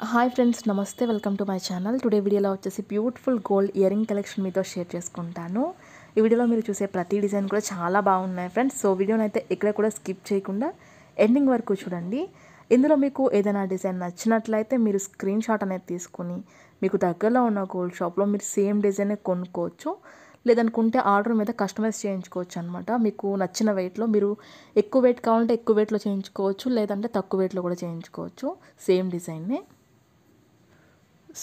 Hi friends, నమస్తే. Welcome to my channel. Today వీడియోలో వచ్చేసి బ్యూటిఫుల్ గోల్డ్ ఇయరింగ్ కలెక్షన్ మీతో షేర్ చేసుకుంటాను. ఈ వీడియోలో మీరు చూసే ప్రతి డిజైన్ కూడా చాలా బాగున్నాయి ఫ్రెండ్స్. సో వీడియోని అయితే ఎక్కడ కూడా స్కిప్ చేయకుండా ఎండింగ్ వరకు చూడండి. ఇందులో మీకు ఏదైనా డిజైన్ నచ్చినట్లయితే మీరు స్క్రీన్ షాట్ అనేది తీసుకుని మీకు దగ్గరలో ఉన్న గోల్డ్ షాప్లో మీరు సేమ్ డిజైనే కొనుక్కోవచ్చు. లేదనుకుంటే ఆర్డర్ మీద కస్టమైజ్ చేయించుకోవచ్చు అనమాట. మీకు నచ్చిన వెయిట్లో మీరు ఎక్కువ వెయిట్ కావాలంటే ఎక్కువ వెయిట్లో చేయించుకోవచ్చు, లేదంటే తక్కువ వెయిట్లో కూడా చేయించుకోవచ్చు సేమ్ డిజైన్నే.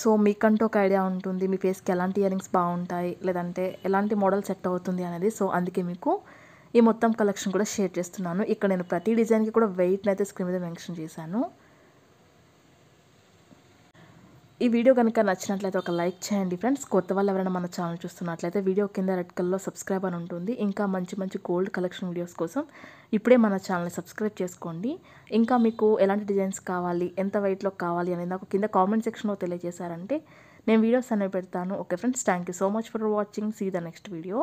సో మీకంటూ ఒక ఐడియా ఉంటుంది, మీ ఫేస్కి ఎలాంటి ఇయరింగ్స్ బాగుంటాయి, లేదంటే ఎలాంటి మోడల్ సెట్ అవుతుంది అనేది. సో అందుకే మీకు ఈ మొత్తం కలెక్షన్ కూడా షేర్ చేస్తున్నాను. ఇక్కడ నేను ప్రతి డిజైన్కి కూడా వెయిట్ని అయితే స్క్రీన్ మీద మెన్షన్ చేశాను. ఈ వీడియో కనుక నచ్చినట్లయితే ఒక లైక్ చేయండి ఫ్రెండ్స్. కొత్త వాళ్ళు ఎవరైనా మన ఛానల్ చూస్తున్నట్లయితే వీడియో కింద రెడ్ కలర్లో సబ్స్క్రైబ్ అని ఉంటుంది. ఇంకా మంచి మంచి గోల్డ్ కలెక్షన్ వీడియోస్ కోసం ఇప్పుడే మన ఛానల్ని సబ్స్క్రైబ్ చేసుకోండి. ఇంకా మీకు ఎలాంటి డిజైన్స్ కావాలి, ఎంత వెయిట్లో కావాలి అనేది నాకు కింద కామెంట్ సెక్షన్లో తెలియజేశారంటే నేను వీడియోస్ అనేవి పెడతాను. Okay friends, thank you so much for watching. See the next video.